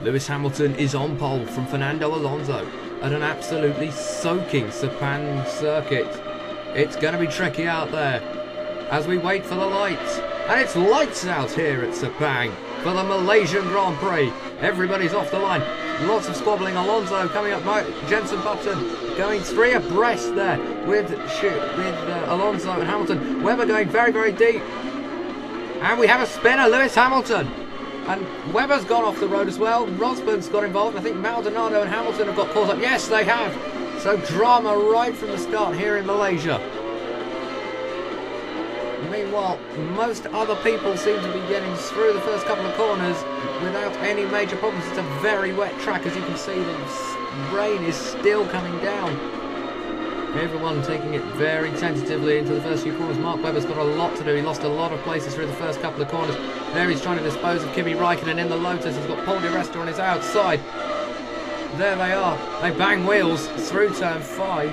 Lewis Hamilton is on pole from Fernando Alonso at an absolutely soaking Sepang circuit. It's going to be tricky out there as we wait for the lights. And it's lights out here at Sepang for the Malaysian Grand Prix. Everybody's off the line. Lots of squabbling. Alonso coming up, Jenson Button going 3 abreast there with Alonso and Hamilton. Webber going very, very deep. And we have a spinner, Lewis Hamilton. And Webber's gone off the road as well. Rosberg's got involved. I think Maldonado and Hamilton have got caught up. Yes, they have. So drama right from the start here in Malaysia. Meanwhile, most other people seem to be getting through the first couple of corners without any major problems. It's a very wet track, as you can see. The rain is still coming down. Everyone taking it very tentatively into the first few corners. Mark Webber's got a lot to do. He lost a lot of places through the first couple of corners. There he's trying to dispose of Kimi Raikkonen in the Lotus. He's got Paul Di Resta on his outside. There they are. They bang wheels through turn 5.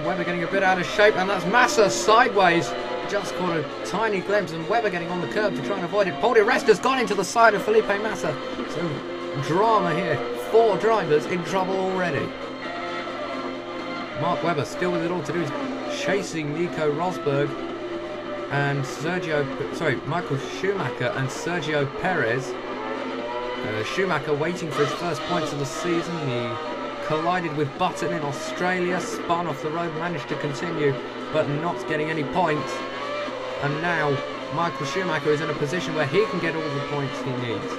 Webber getting a bit out of shape, and that's Massa sideways. Just caught a tiny glimpse, and Webber getting on the curb to try and avoid it. Paul Di Resta's gone into the side of Felipe Massa. So drama here. 4 drivers in trouble already. Mark Webber still with it all to do. He's chasing Nico Rosberg and Michael Schumacher and Sergio Perez. Schumacher waiting for his first points of the season. He collided with Button in Australia, spun off the road, managed to continue, but not getting any points. And now Michael Schumacher is in a position where he can get all the points he needs.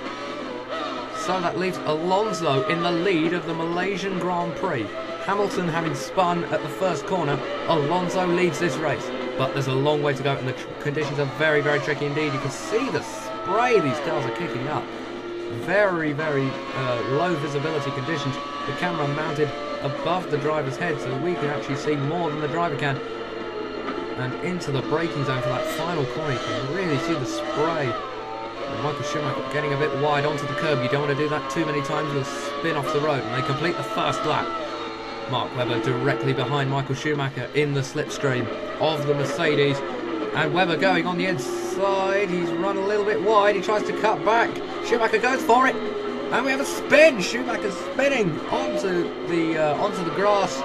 So that leaves Alonso in the lead of the Malaysian Grand Prix. Hamilton having spun at the first corner, Alonso leads this race. But there's a long way to go, and the conditions are very, very tricky indeed. You can see the spray these cars are kicking up. Very, very low visibility conditions. The camera mounted above the driver's head, so we can actually see more than the driver can. And into the braking zone for that final corner, you can really see the spray. And Michael Schumacher getting a bit wide onto the curb. You don't want to do that too many times, you'll spin off the road. And they complete the first lap. Mark Webber directly behind Michael Schumacher in the slipstream of the Mercedes. And Webber going on the inside. He's run a little bit wide. He tries to cut back. Schumacher goes for it. And we have a spin. Schumacher's spinning onto the grass.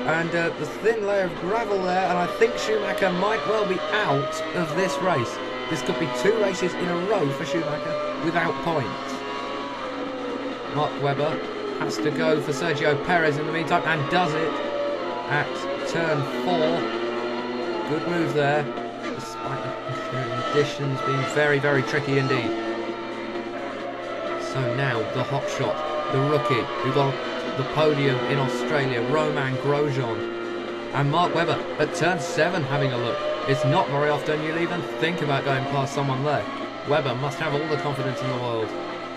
And the thin layer of gravel there. And I think Schumacher might well be out of this race. This could be 2 races in a row for Schumacher without points. Mark Webber has to go for Sergio Perez in the meantime, and does it at turn 4. Good move there, despite the conditions being very, very tricky indeed. So now the hot shot, the rookie who got the podium in Australia, Romain Grosjean, and Mark Webber at turn 7 having a look. It's not very often you'll even think about going past someone there. Webber must have all the confidence in the world.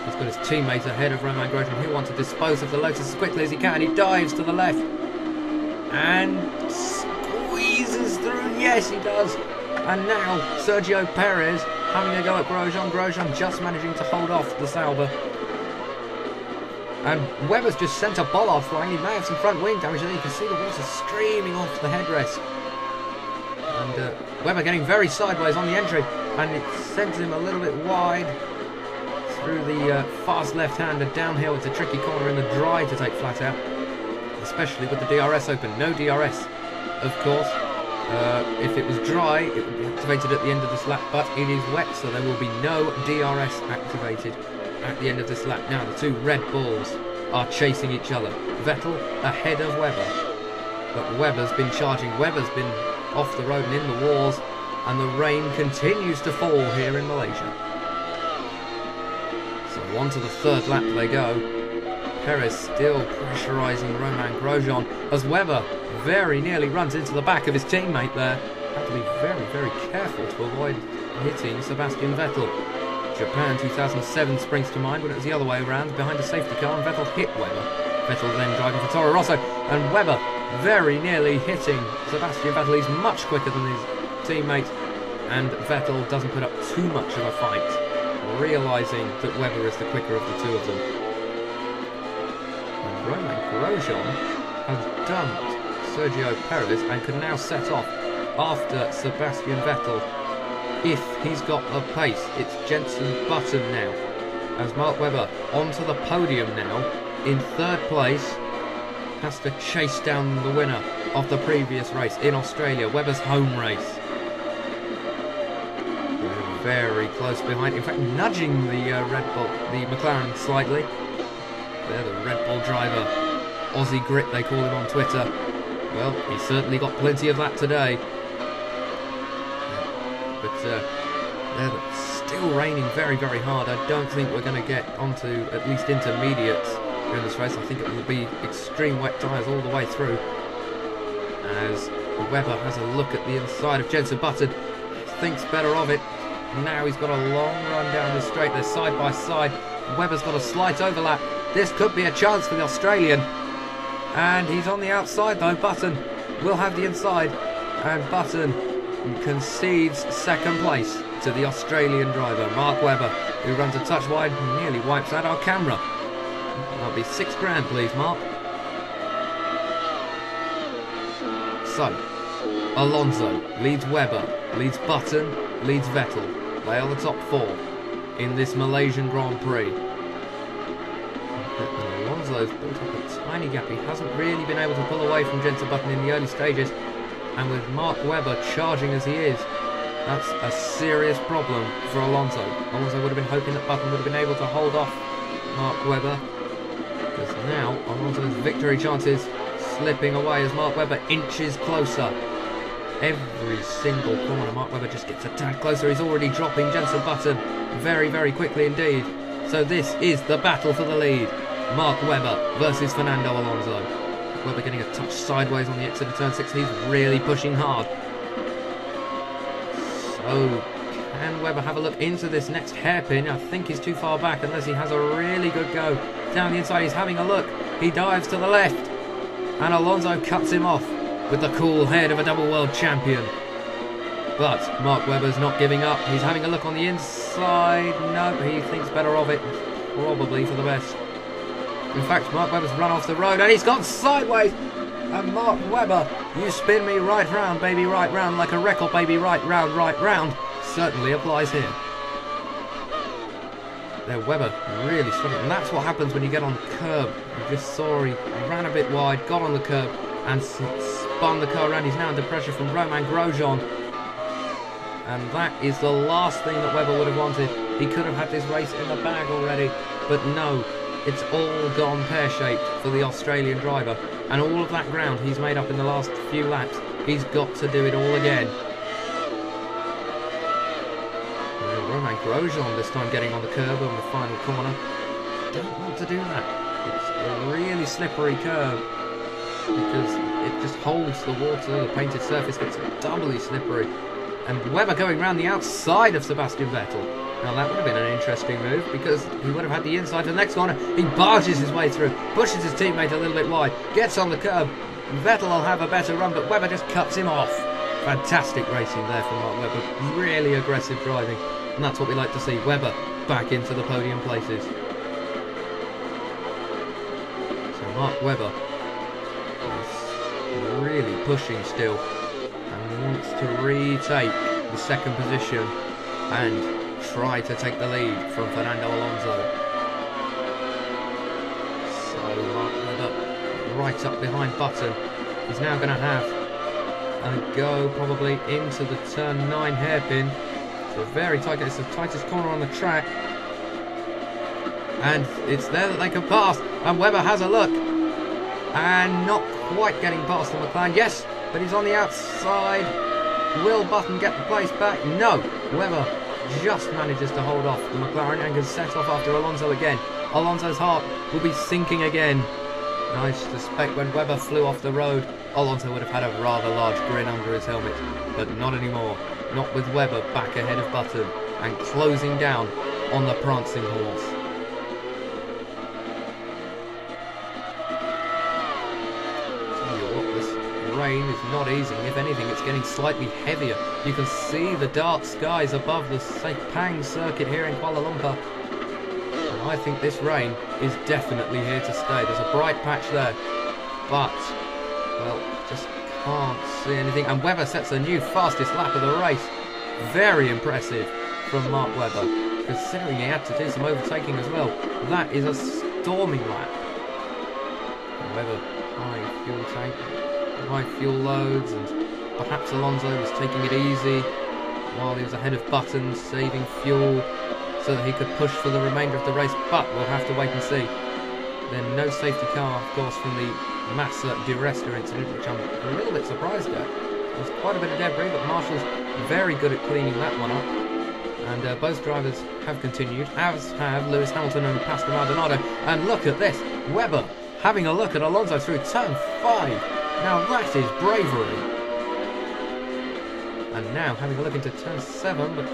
He's got his teammate ahead of Romain Grosjean. He wants to dispose of the Lotus as quickly as he can. He dives to the left and squeezes through. Yes, he does. And now Sergio Perez having a go at Grosjean. Grosjean just managing to hold off the Sauber. And Webber's just sent a bollard flying. He may have some front wing damage. And you can see the water streaming off the headrest. And Webber getting very sideways on the entry. And it sends him a little bit wide through the fast left-hander downhill. It's a tricky corner in the dry to take flat out, especially with the DRS open. No DRS, of course. If it was dry, it would be activated at the end of this lap, but it is wet, so there will be no DRS activated at the end of this lap. Now the 2 Red Bulls are chasing each other. Vettel ahead of Webber, but Webber's been charging. Webber's been off the road and in the walls, and the rain continues to fall here in Malaysia. So on to the 3rd lap they go. Perez still pressurising Romain Grosjean as Webber very nearly runs into the back of his teammate there. Have to be very, very careful to avoid hitting Sebastian Vettel. Japan 2007 springs to mind when it was the other way around, behind a safety car, and Vettel hit Webber. Vettel then driving for Toro Rosso, and Webber very nearly hitting Sebastian Vettel. He's much quicker than his teammate, and Vettel doesn't put up too much of a fight, realising that Webber is the quicker of the 2 of them. And Romain Grosjean has dumped Sergio Perez and can now set off after Sebastian Vettel if he's got the pace. It's Jenson Button now as Mark Webber onto the podium now in 3rd place. Has to chase down the winner of the previous race in Australia, Webber's home race. Very close behind, in fact nudging the Red Bull, the McLaren slightly. They're the Red Bull driver, Aussie Grit they call him on Twitter. Well, he's certainly got plenty of that today. But they're still raining very, very hard. I don't think we're going to get onto at least intermediates during this race. I think it will be extreme wet tyres all the way through. As Webber has a look at the inside of Jenson Button, thinks better of it. Now he's got a long run down this straight. They're side by side. Webber's got a slight overlap. This could be a chance for the Australian. And he's on the outside though. Button will have the inside. And Button concedes 2nd place to the Australian driver, Mark Webber, who runs a touch wide and nearly wipes out our camera. That'll be 6 grand, please, Mark. So, Alonso leads Webber, leads Button, leads Vettel. They are the top 4 in this Malaysian Grand Prix. And Alonso's built up a tiny gap. He hasn't really been able to pull away from Jenson Button in the early stages. And with Mark Webber charging as he is, that's a serious problem for Alonso. Alonso would have been hoping that Button would have been able to hold off Mark Webber. Because now Alonso's victory chances slipping away as Mark Webber inches closer. Every single corner Mark Webber just gets a tad closer. He's already dropping Jenson Button very, very quickly indeed. So this is the battle for the lead. Mark Webber versus Fernando Alonso. Webber getting a touch sideways on the exit of turn 6. He's really pushing hard. So can Webber have a look into this next hairpin? I think he's too far back unless he has a really good go. Down the inside, he's having a look. He dives to the left. And Alonso cuts him off with the cool head of a double world champion. But Mark Webber's not giving up. He's having a look on the inside. No, he thinks better of it. Probably for the best. In fact, Mark Webber's run off the road and he's gone sideways. And Mark Webber, you spin me right round, baby, right round, like a record, baby, right round, certainly applies here. There, Webber really struggling. And that's what happens when you get on the curb. You just saw he ran a bit wide, got on the curb, and spun the car around. He's now under pressure from Romain Grosjean. And that is the last thing that Webber would have wanted. He could have had this race in the bag already, but no. It's all gone pear-shaped for the Australian driver. And all of that ground he's made up in the last few laps, he's got to do it all again. Romain Grosjean this time getting on the curb on the final corner. Don't want to do that. It's a really slippery curb because it just holds the water. The painted surface gets doubly slippery. And Webber going round the outside of Sebastian Vettel. Now that would have been an interesting move because he would have had the inside to the next corner. He barges his way through, pushes his teammate a little bit wide, gets on the curb. Vettel will have a better run, but Webber just cuts him off. Fantastic racing there from Mark Webber. Really aggressive driving. And that's what we like to see. Webber back into the podium places. So Mark Webber is really pushing still and wants to retake the 2nd position and try to take the lead from Fernando Alonso. So Mark Webber right up behind Button. He's now going to have a go probably into the turn 9 hairpin. It's a very tight, it's the tightest corner on the track. And it's there that they can pass. And Webber has a look. And not quite getting past the McLaren. Yes, but he's on the outside. Will Button get the place back? No. Webber just manages to hold off the McLaren and can set off after Alonso again. Alonso's heart will be sinking again. I suspect when Webber flew off the road, Alonso would have had a rather large grin under his helmet. But not anymore. Not with Webber back ahead of Button and closing down on the prancing horse. Rain is not easing. If anything, it's getting slightly heavier. You can see the dark skies above the Sepang circuit here in Kuala Lumpur. And I think this rain is definitely here to stay. There's a bright patch there. But, well, just can't see anything. And Webber sets a new fastest lap of the race. Very impressive from Mark Webber. considering he had to do some overtaking as well. That is a storming lap. However, high fuel tank, high fuel loads, and perhaps Alonso was taking it easy while he was ahead of Button, saving fuel so that he could push for the remainder of the race, but we'll have to wait and see. Then no safety car, of course, from the Massa Di Resta incident, which I'm a little bit surprised at. There's quite a bit of debris, but Marshall's very good at cleaning that one up. And both drivers have continued, as have Lewis Hamilton and Pastor Maldonado. And look at this, Webber having a look at Alonso through turn 5. Now that is bravery. And now having a look into turn 7, but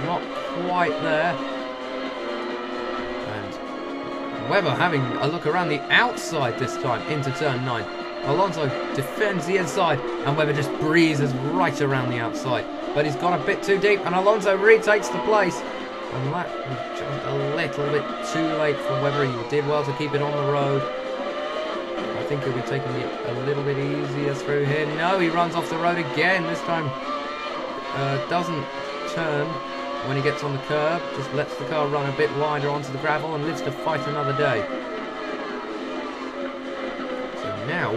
not quite there. And Webber having a look around the outside this time into turn 9. Alonso defends the inside, and Webber just breezes right around the outside. But he's gone a bit too deep, and Alonso retakes the place. And that was just a little bit too late for Webber. He did well to keep it on the road. I think he'll be taking it a little bit easier through here. No, he runs off the road again. This time doesn't turn when he gets on the curb. Just lets the car run a bit wider onto the gravel and lives to fight another day. So now,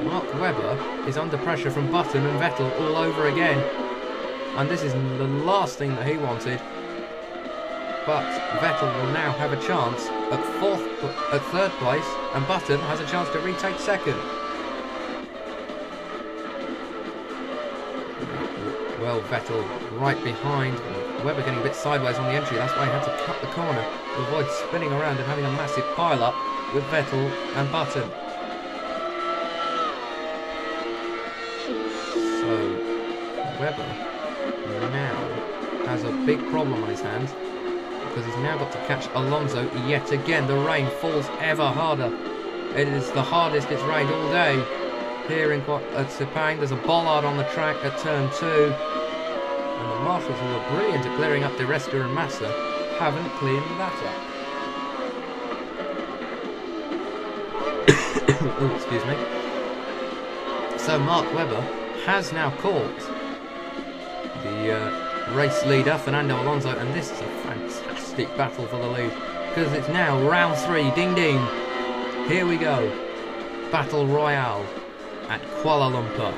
Mark Webber is under pressure from Button and Vettel all over again. And this is the last thing that he wanted. But Vettel will now have a chance at third place, and Button has a chance to retake second. Well, Vettel right behind. Webber getting a bit sideways on the entry. That's why he had to cut the corner to avoid spinning around and having a massive pile-up with Vettel and Button. So, Webber now has a big problem on his hands, because he's now got to catch Alonso yet again. The rain falls ever harder. It is the hardest it's rained all day here at Sepang. There's a bollard on the track at turn 2, and the marshals, who are brilliant at clearing up Di Resta and Massa, haven't cleaned that up. Oh, excuse me. So Mark Webber has now caught the race leader, Fernando Alonso, and this is a fantastic battle for the lead, because it's now round 3, ding ding, here we go, battle royale at Kuala Lumpur,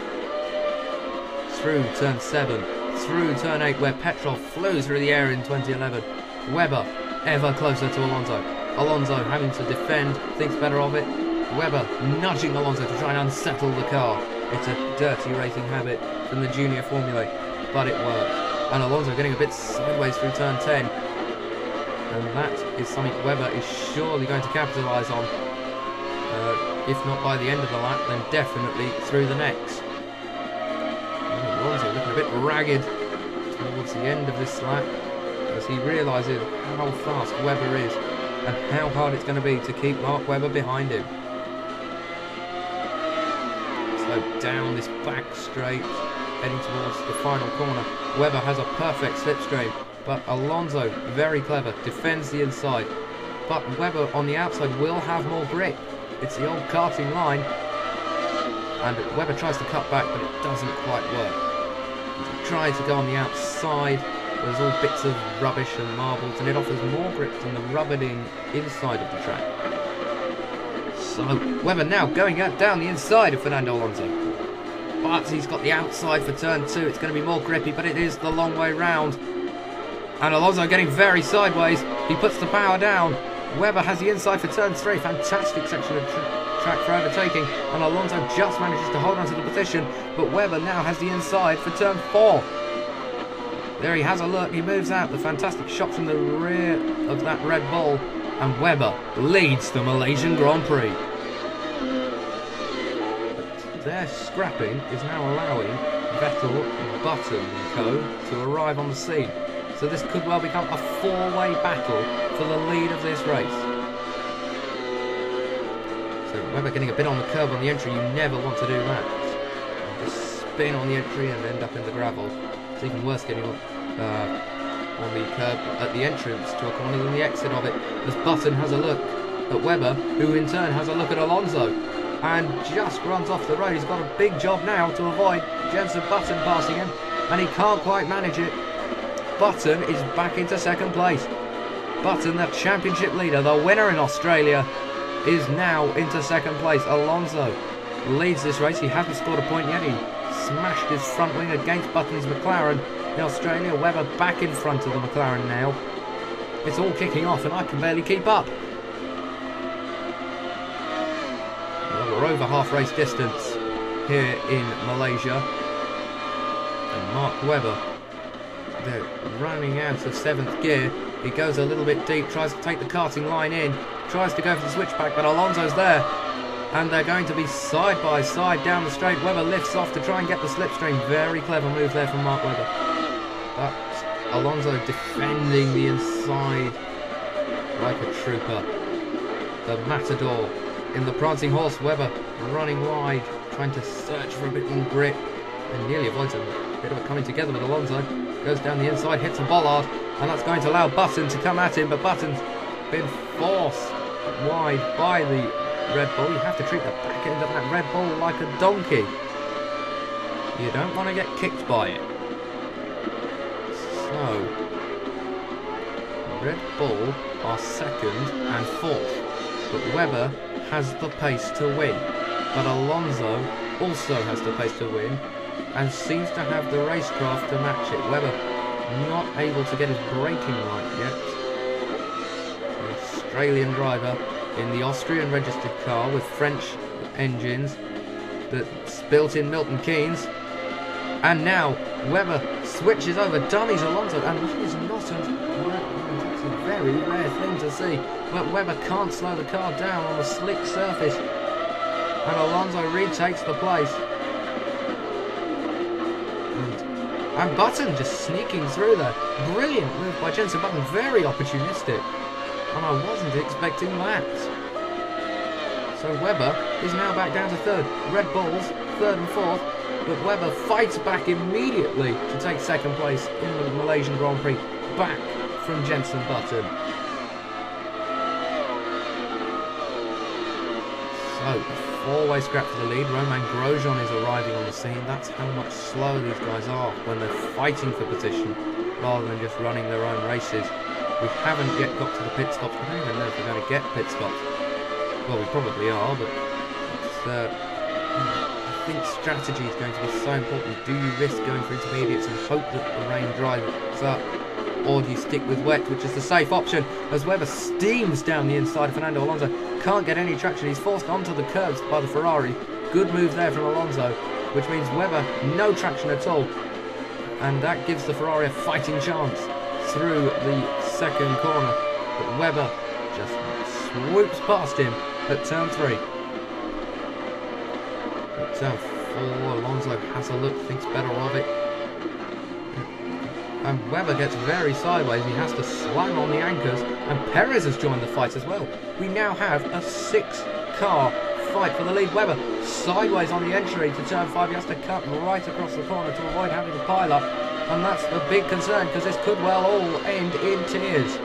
through turn 7, through turn 8 where petrol flew through the air in 2011, Webber ever closer to Alonso, Alonso having to defend, thinks better of it, Webber nudging Alonso to try and unsettle the car. It's a dirty racing habit from the junior formulae, but it works. And Alonso getting a bit sideways through turn 10. And that is something Webber is surely going to capitalise on. If not by the end of the lap, then definitely through the next. And Alonso looking a bit ragged towards the end of this lap, as he realises how fast Webber is and how hard it's going to be to keep Mark Webber behind him. So down this back straight, heading towards the final corner. Webber has a perfect slipstream, but Alonso, very clever, defends the inside. But Webber on the outside will have more grip. It's the old karting line, and Webber tries to cut back, but it doesn't quite work. He tries to go on the outside. There's all bits of rubbish and marbles, and it offers more grip than the rubbered-in inside of the track. So Webber now going down the inside of Fernando Alonso. But he's got the outside for turn 2. It's going to be more grippy, but it is the long way round. And Alonso getting very sideways. He puts the power down. Webber has the inside for turn 3. Fantastic section of track for overtaking. And Alonso just manages to hold on to the position. But Webber now has the inside for turn 4. There he has a look. He moves out. The fantastic shot from the rear of that Red Bull. And Webber leads the Malaysian Grand Prix. Their scrapping is now allowing Vettel, Button and co to arrive on the scene. So this could well become a 4-way battle for the lead of this race. So Webber getting a bit on the curb on the entry. You never want to do that. Just spin on the entry and end up in the gravel. It's even worse getting on the curb at the entrance to a corner than the exit of it, as Button has a look at Webber, who in turn has a look at Alonso. And just runs off the road. He's got a big job now to avoid Jensen Button passing him, and he can't quite manage it. Button is back into second place. Button, the championship leader, the winner in Australia, is now into second place. Alonso leads this race. He hasn't scored a point yet. He smashed his front wing against Button's McLaren in Australia. Webber back in front of the McLaren now. It's all kicking off and I can barely keep up. Well, we're over half race distance here in Malaysia. And Mark Webber, they're running out of 7th gear. He goes a little bit deep, tries to take the karting line in, tries to go for the switchback, but Alonso's there. And they're going to be side by side down the straight. Webber lifts off to try and get the slipstream. Very clever move there from Mark Webber. But Alonso defending the inside like a trooper. The Matador in the prancing horse. Webber running wide, trying to search for a bit more grip, and nearly avoids a bit of a coming together with Alonso. Goes down the inside, hits a bollard, and that's going to allow Button to come at him, but Button's been forced wide by the Red Bull. You have to treat the back end of that Red Bull like a donkey. You don't want to get kicked by it. So, Red Bull are 2nd and 4th, but Webber has the pace to win. But Alonso also has the pace to win and seems to have the racecraft to match it. Webber not able to get his braking right yet. The Australian driver in the Austrian registered car with French engines that's built in Milton Keynes. And now Webber switches over, dummies Alonso, and that is not that's a very rare thing to see. But Webber can't slow the car down on a slick surface, and Alonso retakes the place. And Button just sneaking through there. Brilliant move by Jenson Button, very opportunistic. And I wasn't expecting that. So Webber is now back down to 3rd. Red Bulls 3rd and 4th, but Webber fights back immediately to take 2nd place in the Malaysian Grand Prix, back from Jenson Button. So, 4-way scrap for the lead. Romain Grosjean is arriving on the scene. That's how much slower these guys are when they're fighting for position rather than just running their own races. We haven't yet got to the pit stops. I don't even know if we're going to get pit stops. Well, we probably are, but I think strategy is going to be so important. Do you risk going for intermediates and hope that the rain dries up, or do you stick with wet, which is the safe option, as Webber steams down the inside of Fernando Alonso? Can't get any traction. He's forced onto the curbs by the Ferrari. Good move there from Alonso, which means Webber no traction at all, and that gives the Ferrari a fighting chance through the 2nd corner. But Webber just swoops past him at turn 3. At turn 4, Alonso has a look, thinks better of it. And Webber gets very sideways. He has to slam on the anchors, and Perez has joined the fight as well. We now have a 6-car fight for the lead. Webber sideways on the entry to turn 5. He has to cut right across the corner to avoid having to pile up, and that's a big concern because this could well all end in tears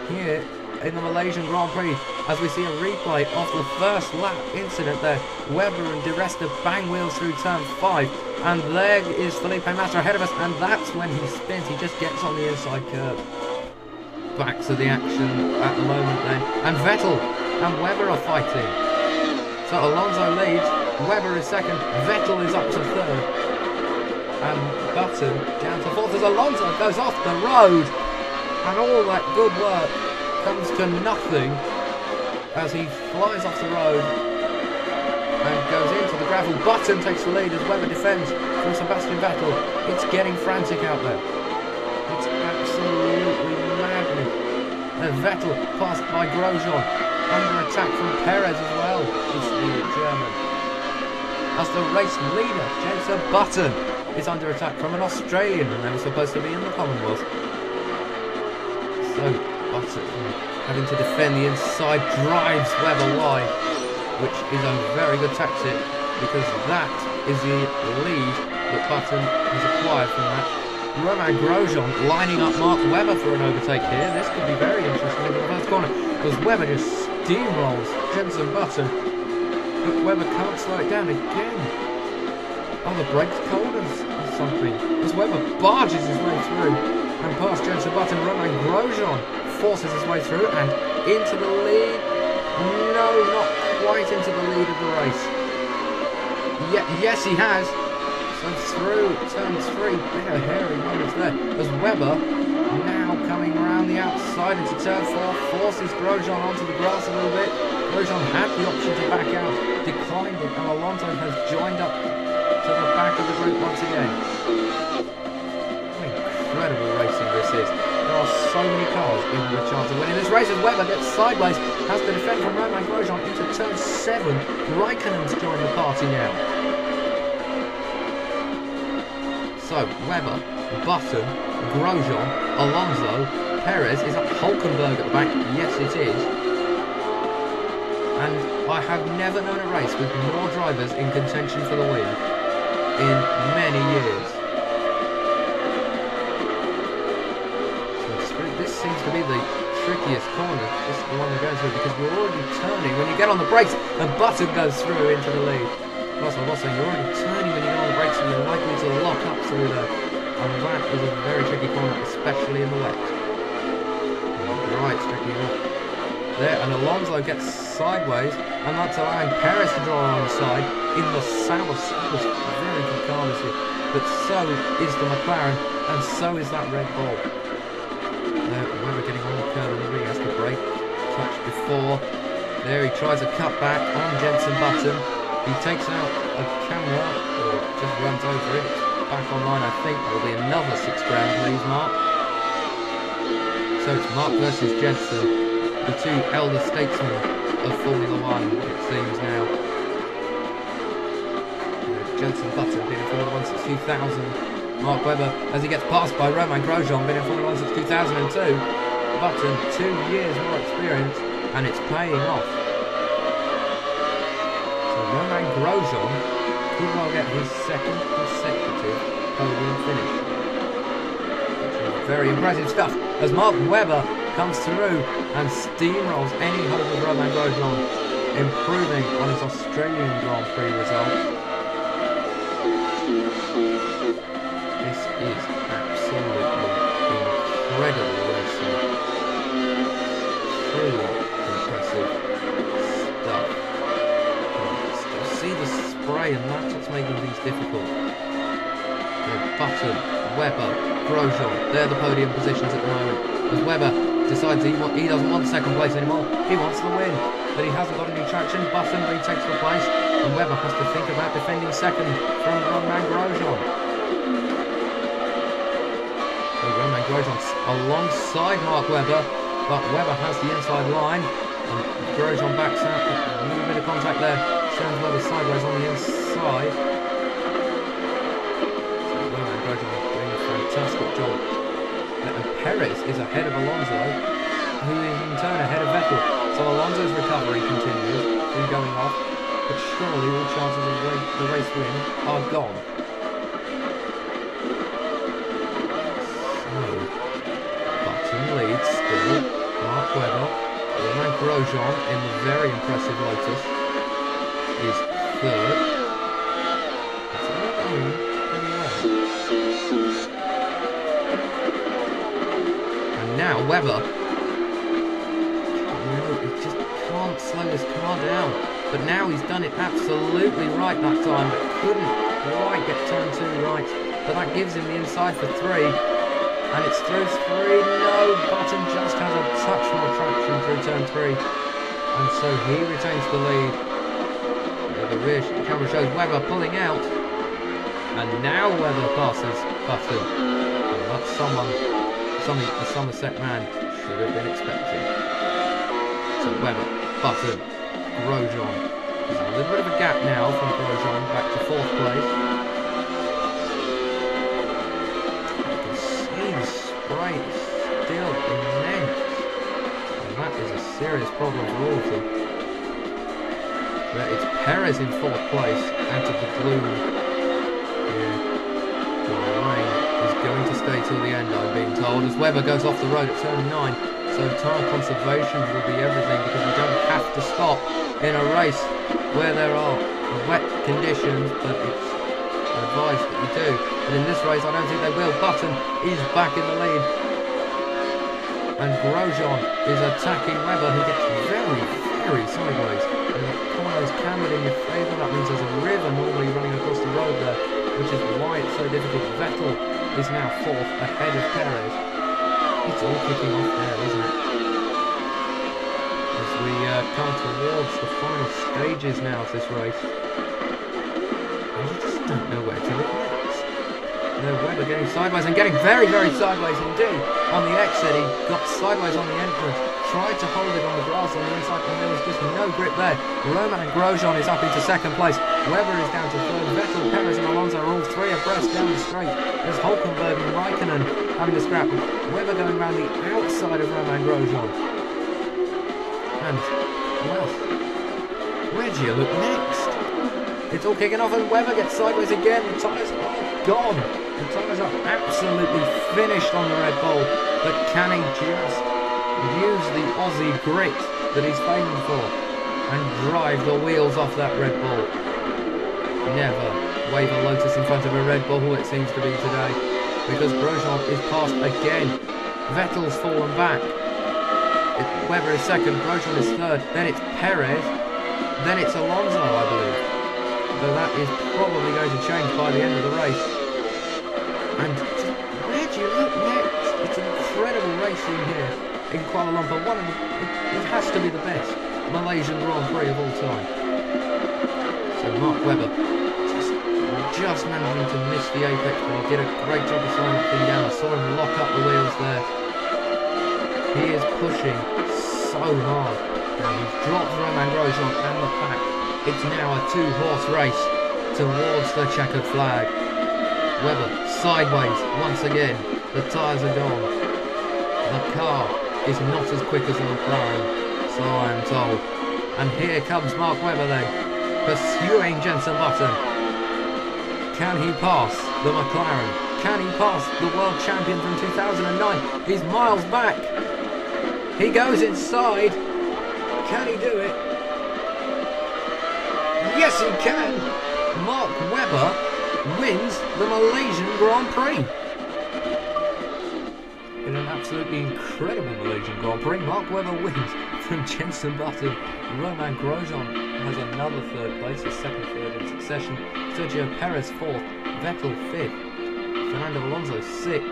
here in the Malaysian Grand Prix, as we see a replay of the first lap incident there. Webber and Di Resta bang wheels through turn 5, and there is Felipe Massa ahead of us, and that's when he spins. He just gets on the inside curb. Back to the action at the moment then, and Vettel and Webber are fighting. So Alonso leads, Webber is 2nd, Vettel is up to 3rd, and Button down to 4th as Alonso goes off the road, and all that good work comes to nothing as he flies off the road and goes into the gravel. Button takes the lead as Webber defends from Sebastian Vettel. It's getting frantic out there. It's absolutely madness. And Vettel passed by Grosjean, under attack from Perez as well. It's the German. As the race leader, Jenson Button, is under attack from an Australian, and they were supposed to be in the Commonwealth. So Button, having to defend the inside, drives Webber wide, which is a very good tactic because that is the lead that Button has acquired from that. Romain Grosjean lining up Mark Webber for an overtake here. This could be very interesting in the first corner because Webber just steamrolls Jenson Button, but Webber can't slow it down again. Oh, the brake's cold or something, as Webber barges his way through. and past Jensen Button. Romain Grosjean forces his way through and into the lead. No, not quite into the lead of the race. Yes, he has. So through turn 3, bit of hairy moments there as Webber now coming around the outside into turn 4, forces Grosjean onto the grass a little bit. Grosjean had the option to back out, declined it, and Alonso has joined up to the back of the group once again. What incredible racing this is. There are so many cars in the chance of winning this race as Webber gets sideways, has to defend from Romain Grosjean into turn 7. Raikkonen's joined the party now. So Webber, Button, Grosjean, Alonso, Perez. Is that Hulkenberg at the back? Yes, it is. And I have never known a race with more drivers in contention for the win in many years. So this seems to be the trickiest corner, just the one we're going through, because you're already turning when you get on the brakes, and Button goes through into the lead. That's what I was saying, you're already turning when you get on the brakes and you're likely to lock up through there. And that is a very tricky corner, especially in the wet. Right, tricky enough. There, and Alonso gets sideways, and that's allowing Perez to draw on the side in the sour. Very good car this year. But so is the McLaren, and so is that Red Bull. There, Webber getting on the curve, and he has to brake. Touch before. There, he tries a cut back on Jensen Button. He takes out a camera, or just runs over it. It's back online, I think. That'll be another 6 grand, please, Mark. So it's Mark versus Jensen, the 2 elder statesmen of Formula 1, it seems now. Jensen Button been in Formula 1 since 2000. Mark Webber, as he gets passed by Romain Grosjean, been in Formula 1 since 2002. Button, 2 years more experience, and it's paying off. Romain Grosjean could well get his 2nd consecutive podium finish. Very impressive stuff as Mark Webber comes through and steamrolls any hope of Romain Grosjean improving on his Australian Grand Prix result. This is absolutely incredible racing. Truly impressive stuff. See the spray, and that's what's making these difficult. Button, Webber, Grosjean, they're the podium positions at the moment. As Webber decides he doesn't want 2nd place anymore, he wants the win. But he hasn't got any traction. Button retakes the place, and Webber has to think about defending 2nd from Romain Grosjean. So Romain Grosjean alongside Mark Webber, but Webber has the inside line, and Grosjean backs out. A little bit of contact there. Sends Webber sideways on the inside. So Romain Grosjean doing a fantastic job. And Perez is ahead of Alonso, who is in turn ahead of Vettel. So Alonso's recovery continues from going off, but surely all chances of the race win are gone. So Button leads still. Mark Webber, Romain Grosjean in the very impressive Lotus is 3rd. It's all going pretty well. And now Webber, he just can't slow this car down. But now he's done it absolutely right that time, but couldn't quite get turn 2 right. But that gives him the inside for 3. And it's through 3. No, Button just has a touch more traction through turn 3. And so he retains the lead. The rear camera shows Webber pulling out, and now Webber passes Button, and that's something the Somerset man should have been expecting. So Webber, Button, Grosjean. There's a little bit of a gap now from Grosjean back to 4th place. You can see the spray is still immense, and that is a serious problem for all of them. It's Perez in 4th place, out of the gloom. Yeah. The rain is going to stay till the end, I'm being told, as Webber goes off the road at turn 9. So tyre conservation will be everything, because you don't have to stop in a race where there are wet conditions, but it's advised that you do. But in this race, I don't think they will. Button is back in the lead. And Grosjean is attacking Webber, who gets very, very sideways. And the corner is cambered in your favour. That means there's a river normally running across the road there, which is why it's so difficult. Vettel is now fourth, ahead of Perez. It's all kicking off there, isn't it? As we come towards the final stages now of this race. And you just don't know where to look next. No, Webber getting sideways and getting very, very sideways indeed. On the exit, he got sideways on the entrance, tried to hold it on the grass on the inside, and there was just no grip there. Romain Grosjean is up into second place. Webber is down to third. Vettel, Perez and Alonso are all three abreast down the straight. There's Hulkenberg and Raikkonen having a scrap. Webber going around the outside of Romain Grosjean. And, well, where do you look next? It's all kicking off and Webber gets sideways again. The tyres are gone. The tyres are absolutely finished on the Red Bull. But can he just use the Aussie grit that he's famed for and drive the wheels off that Red Bull? Never wave a Lotus in front of a Red Bull, it seems to be today. Because Grosjean is passed again. Vettel's fallen back. Webber is second, Grosjean is third, then it's Perez, then it's Alonso, I believe. Though that is probably going to change by the end of the race. And where do you look next? It's an incredible racing here in Kuala Lumpur. It has to be the best Malaysian Grand Prix of all time. So Mark Webber just managing to miss the apex, but he did a great job of slowing that thing down. I saw him lock up the wheels there. He is pushing so hard. Now he's dropped Romain Grosjean and the pack. It's now a two-horse race towards the checkered flag. Webber sideways once again. The tyres are gone. The car is not as quick as the McLaren, so I am told. And here comes Mark Webber then, pursuing Jenson Button. Can he pass the McLaren? Can he pass the world champion from 2009? He's miles back. He goes inside. Can he do it? Yes, he can. Mark Webber wins the Malaysian Grand Prix. In an absolutely incredible Malaysian Grand Prix, Mark Webber wins from Jenson Button. Romain Grosjean has another third place, his second third in succession. Sergio Perez fourth, Vettel fifth, Fernando Alonso sixth,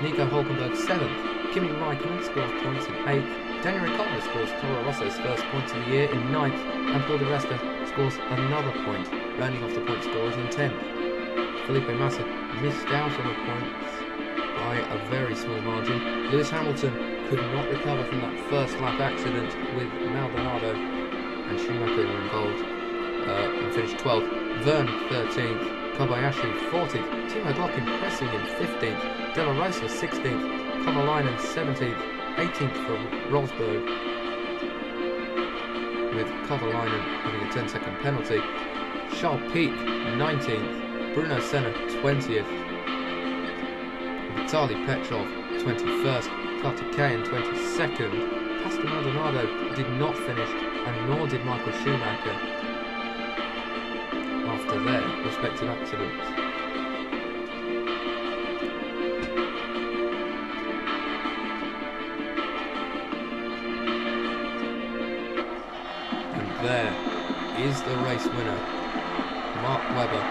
Nico Hulkenberg seventh, Kimi Raikkonen scores points in eighth, Daniel Ricciardo scores Toro Rosso's first points of the year in ninth, and Paul di Resta scores another point, rounding off the point scorers in 10th. Felipe Massa missed out on the points by a very small margin. Lewis Hamilton could not recover from that first lap accident with Maldonado and Schumacher were involved and finished 12th. Verne 13th, Kobayashi 14th, Timo Glock impressing in 15th, De La Rosa 16th, Kovalainen 17th, 18th for Rosberg, with Kovalainen having a 10-second penalty. Charles Pic 19th, Bruno Senna 20th, Vitaly Petrov 21st, Kartikeyan 22nd. Pastor Maldonado did not finish, and nor did Michael Schumacher after their respective accidents. There is the race winner, Mark Webber.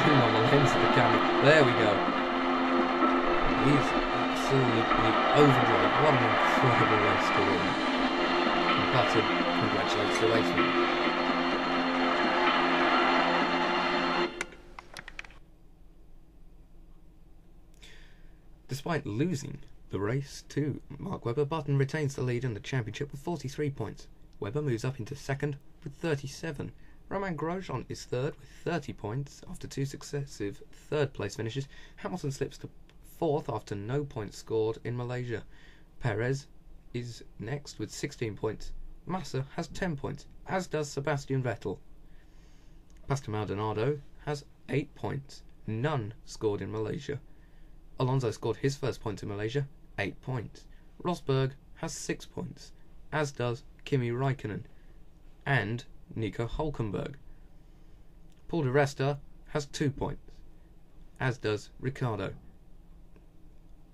Zoom on the lens of the camera. There we go. He's absolutely overjoyed. What an incredible race to win. And Button congratulates the race winner. Despite losing the race to Mark Webber, Button retains the lead in the championship with 43 points. Webber moves up into second with 37. Romain Grosjean is third with 30 points after two successive third place finishes. Hamilton slips to fourth after no points scored in Malaysia. Perez is next with 16 points. Massa has 10 points, as does Sebastian Vettel. Pastor Maldonado has 8 points, none scored in Malaysia. Alonso scored his first points in Malaysia, 8 points. Rosberg has 6 points, as does Kimi Raikkonen and Nico Hulkenberg. Paul di Resta has 2 points, as does Ricciardo.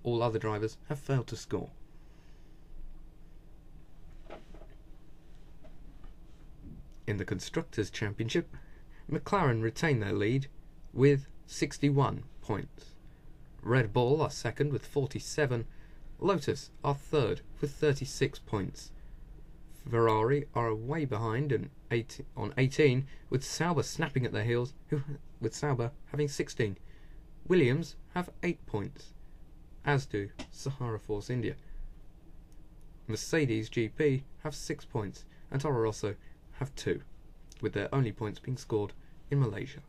All other drivers have failed to score. In the Constructors' Championship, McLaren retain their lead with 61 points. Red Bull are second with 47. Lotus are third with 36 points. Ferrari are way behind on 18, with Sauber snapping at their heels, with Sauber having 16. Williams have 8 points, as do Sahara Force India. Mercedes GP have 6 points, and Toro Rosso have 2, with their only points being scored in Malaysia.